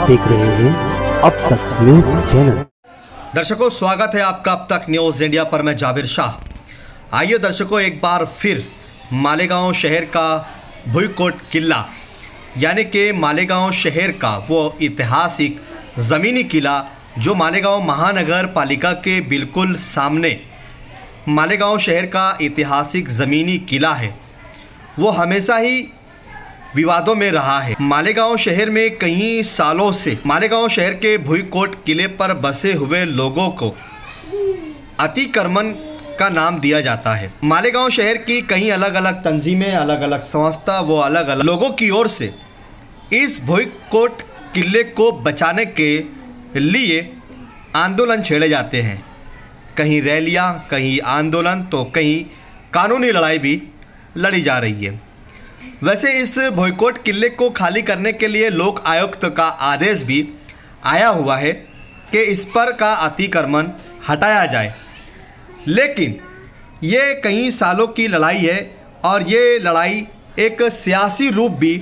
देख रहे हैं अब तक न्यूज चैनल। दर्शकों, स्वागत है आपका अब तक न्यूज इंडिया पर। मैं जाबिर शाह। आइए दर्शकों, एक बार फिर मालेगांव शहर का भुईकोट किला यानी कि मालेगांव शहर का वो ऐतिहासिक ज़मीनी किला जो मालेगांव महानगर पालिका के बिल्कुल सामने मालेगांव शहर का ऐतिहासिक ज़मीनी किला है, वो हमेशा ही विवादों में रहा है। मालेगांव शहर में कई सालों से मालेगांव शहर के भुईकोट किले पर बसे हुए लोगों को अतिक्रमण का नाम दिया जाता है। मालेगांव शहर की कई अलग अलग तंजीमें, अलग अलग संस्था, वो अलग अलग लोगों की ओर से इस भुईकोट किले को बचाने के लिए आंदोलन छेड़े जाते हैं। कहीं रैलियां, कहीं आंदोलन, तो कहीं कानूनी लड़ाई भी लड़ी जा रही है। वैसे इस भुईकोट किले को खाली करने के लिए लोक आयुक्त का आदेश भी आया हुआ है कि इस पर का अतिक्रमण हटाया जाए, लेकिन ये कई सालों की लड़ाई है और ये लड़ाई एक सियासी रूप भी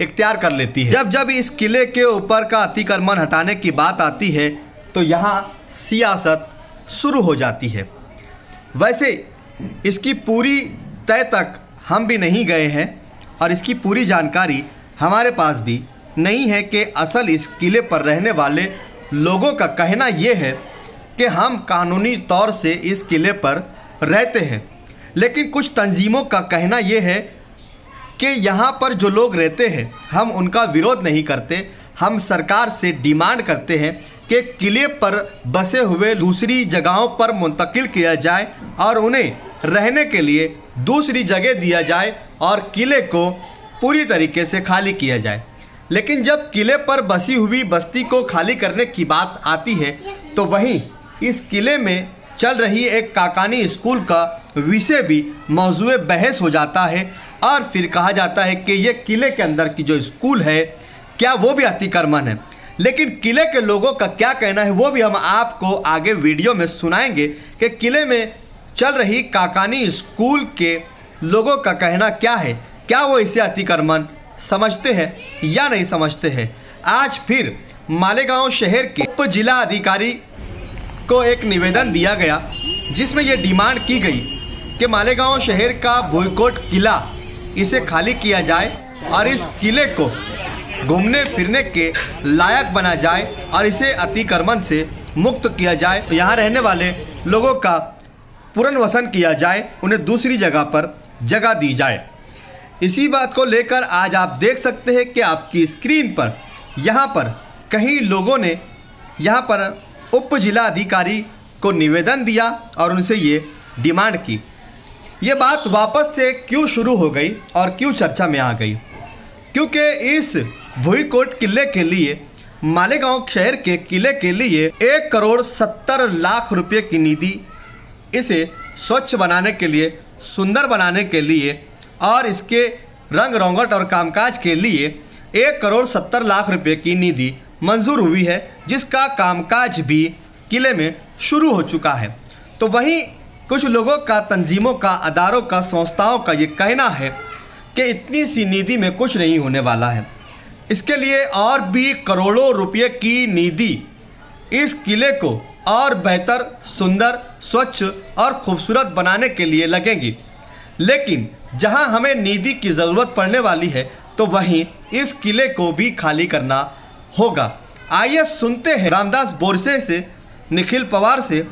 इख्तियार कर लेती है। जब जब इस किले के ऊपर का अतिक्रमण हटाने की बात आती है तो यहाँ सियासत शुरू हो जाती है। वैसे इसकी पूरी तय तक हम भी नहीं गए हैं और इसकी पूरी जानकारी हमारे पास भी नहीं है कि असल इस किले पर रहने वाले लोगों का कहना ये है कि हम कानूनी तौर से इस किले पर रहते हैं, लेकिन कुछ तंजीमों का कहना ये है कि यहाँ पर जो लोग रहते हैं हम उनका विरोध नहीं करते, हम सरकार से डिमांड करते हैं कि किले पर बसे हुए दूसरी जगहों पर मुंतकिल किया जाए और उन्हें रहने के लिए दूसरी जगह दिया जाए और किले को पूरी तरीके से खाली किया जाए। लेकिन जब किले पर बसी हुई बस्ती को खाली करने की बात आती है तो वहीं इस किले में चल रही एक काकानी स्कूल का विषय भी मौजूए बहस हो जाता है और फिर कहा जाता है कि ये किले के अंदर की जो स्कूल है क्या वो भी अतिक्रमण है। लेकिन किले के लोगों का क्या कहना है वो भी हम आपको आगे वीडियो में सुनाएंगे कि किले में चल रही काकानी स्कूल के लोगों का कहना क्या है, क्या वो इसे अतिक्रमण समझते हैं या नहीं समझते हैं। आज फिर मालेगांव शहर के उप जिला अधिकारी को एक निवेदन दिया गया जिसमें ये डिमांड की गई कि मालेगांव शहर का भुईकोट किला इसे खाली किया जाए और इस किले को घूमने फिरने के लायक बना जाए और इसे अतिक्रमण से मुक्त किया जाए। यहाँ रहने वाले लोगों का पुनर्वसन किया जाए, उन्हें दूसरी जगह पर जगह दी जाए। इसी बात को लेकर आज आप देख सकते हैं कि आपकी स्क्रीन पर यहाँ पर कई लोगों ने यहाँ पर उप जिला अधिकारी को निवेदन दिया और उनसे ये डिमांड की। ये बात वापस से क्यों शुरू हो गई और क्यों चर्चा में आ गई, क्योंकि इस भुईकोट किले के लिए, मालेगांव शहर के किले के लिए 1,70,00,000 रुपये की निधि इसे स्वच्छ बनाने के लिए, सुंदर बनाने के लिए और इसके रंग रौंगट और कामकाज के लिए 1,70,00,000 रुपये की निधि मंजूर हुई है, जिसका कामकाज भी किले में शुरू हो चुका है। तो वहीं कुछ लोगों का, तंजीमों का, अदारों का, संस्थाओं का ये कहना है कि इतनी सी निधि में कुछ नहीं होने वाला है, इसके लिए और भी करोड़ों रुपये की निधि इस किले को और बेहतर, सुंदर, स्वच्छ और खूबसूरत बनाने के लिए लगेंगी। लेकिन जहां हमें निधि की ज़रूरत पड़ने वाली है तो वहीं इस किले को भी खाली करना होगा। आइए सुनते हैं रामदास बोरसे से, निखिल पवार से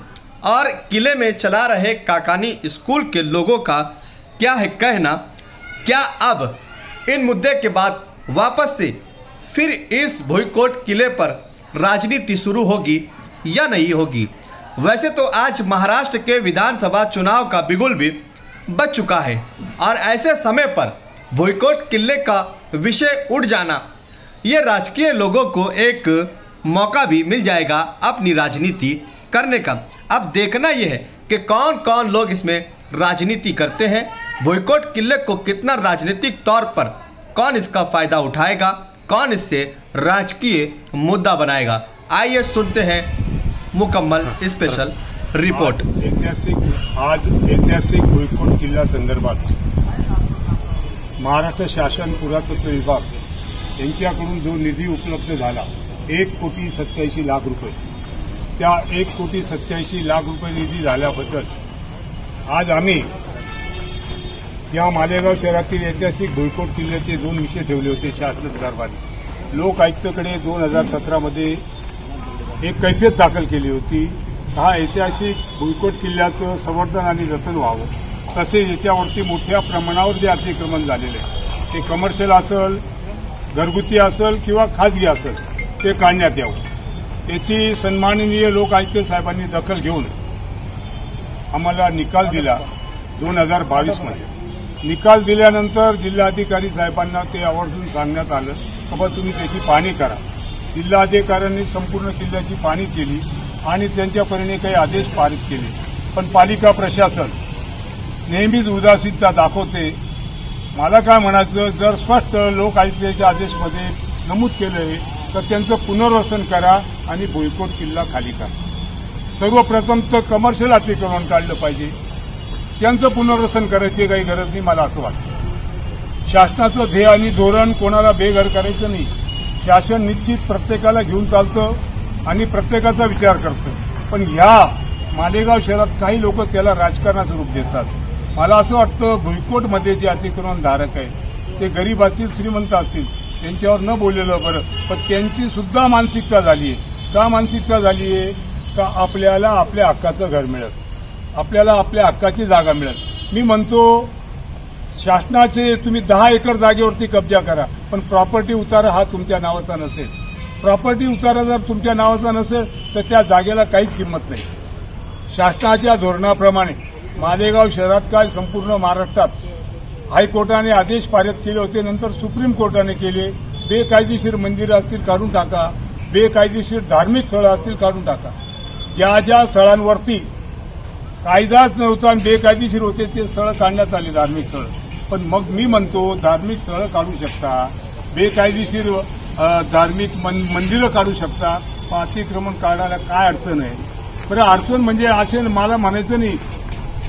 और किले में चला रहे काकानी स्कूल के लोगों का क्या है कहना। क्या अब इन मुद्दे के बाद वापस से फिर इस भुईकोट किले पर राजनीति शुरू होगी या नहीं होगी। वैसे तो आज महाराष्ट्र के विधानसभा चुनाव का बिगुल भी बज चुका है और ऐसे समय पर भुईकोट किले का विषय उठ जाना, ये राजकीय लोगों को एक मौका भी मिल जाएगा अपनी राजनीति करने का। अब देखना यह है कि कौन कौन लोग इसमें राजनीति करते हैं, भुईकोट किले को कितना राजनीतिक तौर पर कौन इसका फ़ायदा उठाएगा, कौन इससे राजकीय मुद्दा बनाएगा। आइए सुनते हैं मुकम्मल स्पेशल रिपोर्ट। ऐतिहासिक भुईकोट किल्ला संदर्भात महाराष्ट्र शासन पुरातत्व विभाग यांच्याकडून जो निधी उपलब्ध झाला 1,87,00,000 रुपये. त्या 1,87,00,000 रुपये निधी झाल्याबद्दल आज आम्ही या मालेगाव शहरातील ऐतिहासिक भुईकोट किल्ल्याचे 2 विषय ठेवले होते शासन दरबारी. लोक आयुक्ताकडे 2017 मध्ये एक कैफियत दाखल केली होती. हा ऐतिहासिक भुईकोट किल्ल्याचं संवर्धन आणि जतन व्हावं, तसेच याच्यावरती मोठ्या प्रमाणावर जे अतिक्रमण झालेले आहे ते कमर्शियल असेल, घरगुती असेल किंवा खाजगी असेल ते काढण्यात यावं. त्याची सन्माननीय लोक आयुक्त साहेबांनी दखल घेऊन आम्हाला निकाल दिला 2022 मध्ये. निकाल दिल्यानंतर जिल्हाधिकारी साहेबांना ते आवर्जून सांगण्यात आलं की बाबा तुम्ही त्याची पाहणी करा. जिल्हाधिकाऱ्यांनी संपूर्ण किल्ल्याची पाहणी केली आणि त्यांच्या परीने काही आदेश पारित केले. पण पालिका प्रशासन नेहमीच उदासीनता दाखवते. मला काय म्हणायचं, जर स्पष्ट लोक आयुक्ताच्या आदेशमध्ये नमूद केलं आहे तर त्यांचं पुनर्वसन करा आणि भुईकोट किल्ला खाली करा. सर्वप्रथम तर कमर्शियल अतिक्रमण काढलं पाहिजे, त्यांचं पुनर्वसन करायची काही गरज नाही मला असं वाटतं. शासनाचं ध्येय आणि धोरण कोणाला बेघर करायचं नाही. शासन निश्चित प्रत्येकाला घेऊन चालतं आणि प्रत्येकाचा विचार करतं. पण ह्या मालेगाव शहरात काही लोक त्याला राजकारणाचं रूप देतात. मला असं वाटतं भुईकोटमध्ये जे अतिक्रमणधारक आहेत ते गरीब असतील, श्रीमंत असतील, त्यांच्यावर न बोललेलं बरं. पण त्यांची सुद्धा मानसिकता झाली आहे. का मानसिकता झाली आहे? का आपल्याला आपल्या हक्काचं घर मिळत, आपल्याला आपल्या हक्काची जागा मिळत. मी म्हणतो शासनाचे तुम्ही 10 एकर जागेवरती कब्जा करा, पण प्रॉपर्टी उतारा हा तुमच्या नावाचा नसेल. प्रॉपर्टी उतारा जर तुमच्या नावाचा नसेल तर त्या जागेला काहीच किंमत नाही. शासनाच्या धोरणाप्रमाणे मालेगाव शहरात काय संपूर्ण महाराष्ट्रात हायकोर्टाने आदेश पारित केले होते, नंतर सुप्रीम कोर्टाने केले. बेकायदेशीर मंदिरं असतील काढून टाका, बेकायदेशीर धार्मिक स्थळं असतील काढून टाका. ज्या ज्या स्थळांवरती कायदाच नव्हता आणि बेकायदेशीर होते ते स्थळं काढण्यात आली, धार्मिक स्थळं. पण मग मी म्हणतो धार्मिक स्थळं काढू शकता, बेकायदेशीर धार्मिक मंदिरं काढू शकता, अतिक्रमण काढायला काय अडचण आहे? बरं, अडचण म्हणजे असे मला म्हणायचं नाही.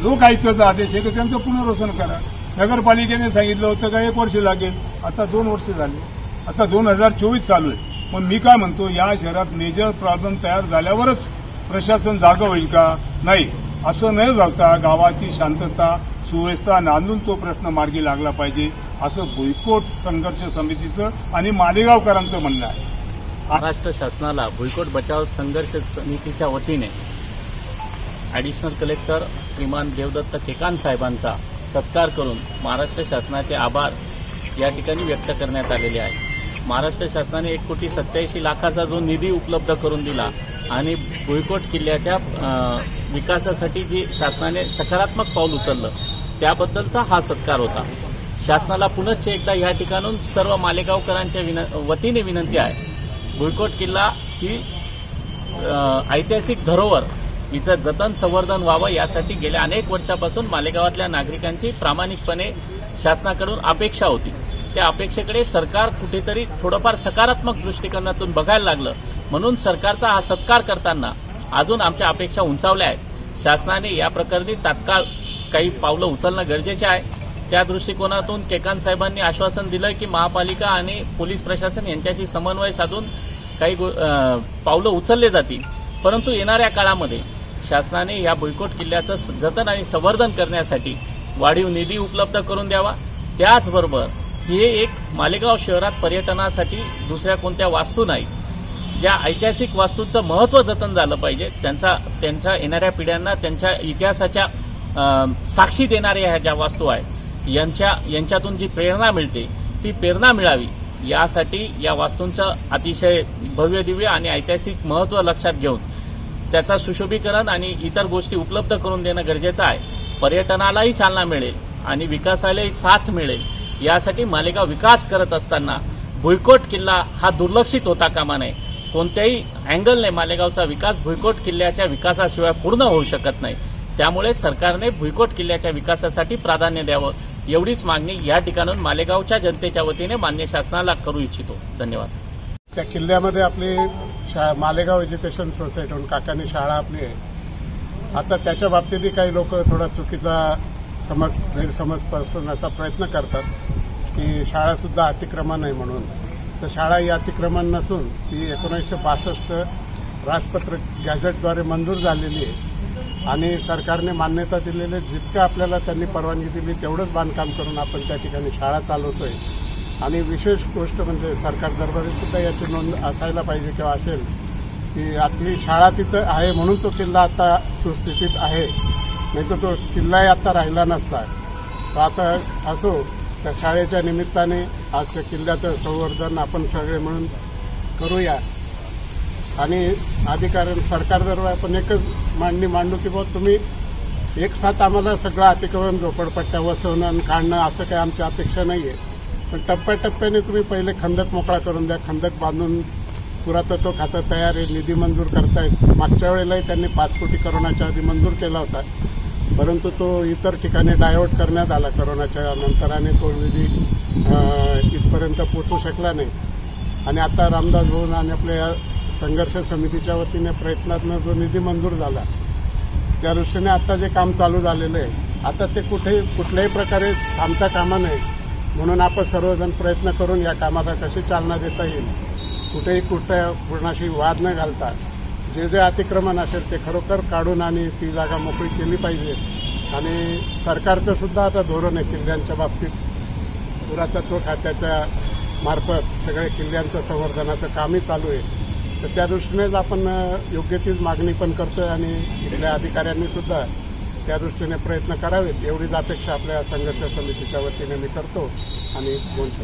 लोक आयुक्ताचा आदेश आहे की त्यांचं पुनर्वसन करा. नगरपालिकेने सांगितलं होतं का 1 वर्ष लागेल, आता 2 वर्ष झाले, आता 2024 चालू आहे. मग मी काय म्हणतो, या शहरात मेजर प्रॉब्लेम तयार झाल्यावरच प्रशासन जागा होईल का? नाही, असं न जाता गावाची शांतता सुव्यवस्था नांदून तो प्रश्न मार्गी लागला पाहिजे, असं भुईकोट संघर्ष समितीचं आणि मालेगावकरांचं म्हणणं आहे. महाराष्ट्र शासनाला भुईकोट बचाव संघर्ष समितीच्या वतीने ॲडिशनल कलेक्टर श्रीमान देवदत्त केकान साहेबांचा सत्कार करून महाराष्ट्र शासनाचे आभार या ठिकाणी व्यक्त करण्यात आलेले आहे. महाराष्ट्र शासनाने 1,87,00,000 जो निधी उपलब्ध करून दिला आणि भुईकोट किल्ल्याच्या विकासासाठी जी शासनाने सकारात्मक पाऊल उचललं त्याबद्दलचा हा सत्कार होता. शासनाला पुनश्च एकदा या ठिकाणून सर्व मालेगावकरांच्या वतीने विनंती आहे, भुईकोट किल्ला ही ऐतिहासिक धरोहर, हिचं जतन संवर्धन व्हावं यासाठी गेल्या अनेक वर्षापासून मालेगावातल्या नागरिकांची प्रामाणिकपणे शासनाकडून अपेक्षा होती. त्या अपेक्षेकडे सरकार कुठेतरी थोडंफार सकारात्मक दृष्टिकोनातून बघायला लागलं, म्हणून सरकारचा हा सत्कार करताना अजून आमच्या अपेक्षा उंचावल्या आहेत. शासनाने या प्रकरणी तात्काळ काही पावलं उचलणं गरजेचे आहे. त्या दृष्टिकोनातून केकान साहेबांनी आश्वासन दिलं की महापालिका आणि पोलीस प्रशासन यांच्याशी समन्वय साधून काही पावलं उचलले जातील. परंतु येणाऱ्या काळामध्ये शासनाने या भुईकोट किल्ल्याचं जतन आणि संवर्धन करण्यासाठी वाढीव निधी उपलब्ध करून द्यावा. त्याचबरोबर हे एक मालेगाव शहरात पर्यटनासाठी दुसऱ्या कोणत्या वास्तू नाही, ज्या ऐतिहासिक वास्तूंचं महत्त्व जतन झालं पाहिजे, त्यांच्या येणाऱ्या पिढ्यांना त्यांच्या इतिहासाच्या साक्षी देणाऱ्या ह्या ज्या वास्तू आहेत यांच्यातून जी प्रेरणा मिळते ती प्रेरणा मिळावी यासाठी या वास्तूंचं अतिशय भव्य दिव्य आणि ऐतिहासिक महत्त्व लक्षात घेऊन त्याचा सुशोभीकरण आणि इतर गोष्टी उपलब्ध करून देणं गरजेचं आहे. पर्यटनालाही चालना मिळेल आणि विकासालाही साथ मिळेल. यासाठी मालेगाव विकास करत असताना भुईकोट किल्ला हा दुर्लक्षित होता कामा नये. कोणत्याही अँगलने मालेगावचा विकास भुईकोट किल्ल्याच्या विकासाशिवाय पूर्ण होऊ शकत नाही. त्यामुळे सरकारने भुईकोट किल्ल्याच्या विकासासाठी प्राधान्य द्यावं एवढीच मागणी या ठिकाणून मालेगावच्या जनतेच्या वतीने मान्य शासनाला करू इच्छितो. धन्यवाद. त्या किल्ल्यामध्ये आपली मालेगाव एज्युकेशन सोसायटीहून काकांनी शाळा आपली आहे. आता त्याच्या बाबतीतही काही लोक थोडा चुकीचा गैरसमज पसरवण्याचा प्रयत्न करतात की शाळा सुद्धा अतिक्रमण आहे म्हणून. तर शाळा ही अतिक्रमण नसून ती 1962 राजपत्र गॅझेटद्वारे मंजूर झालेली आहे आणि सरकारने मान्यता दिलेले जितकं आपल्याला त्यांनी परवानगी दिली तेवढंच बांधकाम करून आपण त्या ठिकाणी शाळा चालवतोय. आणि विशेष गोष्ट म्हणजे सरकार दरबारी सुद्धा याची नोंद असायला पाहिजे किंवा असेल की आपली शाळा तिथं आहे म्हणून तो किल्ला आता सुस्थितीत आहे, नाही तर तो किल्लाही आता राहिला नसता. तर आता असो त्या शाळेच्या निमित्ताने आज त्या किल्ल्याचं संवर्धन आपण सगळे मिळून करूया. आणि अधिकारी सरकार दरबार आपण एकच मांडणी मांडू की बाबा तुम्ही एक साथ आम्हाला सगळं अतिक्रमण झोपडपट्ट्या वसवणं आणि काढणं असं काही आमची अपेक्षा नाही आहे, पण टप्प्याटप्प्याने तुम्ही पहिले खंदक मोकळा करून द्या. खंदक बांधून पुरातत्व खातं तयार आहे, निधी मंजूर करतायत. मागच्या वेळेलाही त्यांनी 5 कोटी करोनाच्या आधी मंजूर केला होता, परंतु तो इतर ठिकाणी डायव्हर्ट करण्यात आला करोनाच्या नंतर आणि तो निधी इथपर्यंत पोहोचू शकला नाही. आणि आता रामदास भाऊ आणि आपल्या संघर्ष समितीच्या वतीने प्रयत्नातनं जो निधी मंजूर झाला त्या दृष्टीने आता जे काम चालू झालेलं आहे आता ते कुठल्याही प्रकारे थांबता कामा नये म्हणून आपण सर्वजण प्रयत्न करून या कामाला कशी चालना देता येईल, कुठेही कुणाशी वाद न घालता जे जे अतिक्रमण असेल ते खरोखर काढून आणि ती जागा मोकळी केली पाहिजे. आणि सरकारचं सुद्धा आता धोरण आहे किल्ल्यांच्या बाबतीत, पुरातत्व खात्याच्या मार्फत सगळ्या किल्ल्यांचं संवर्धनाचं कामही चालू आहे. तर त्या दृष्टीनेच आपण योग्य तीच मागणी पण करतोय आणि इथल्या अधिकाऱ्यांनी सुद्धा त्या दृष्टीने प्रयत्न करावेत एवढीच अपेक्षा आपल्या संघर्ष समितीच्या वतीने मी करतो आणि बोलू शकतो.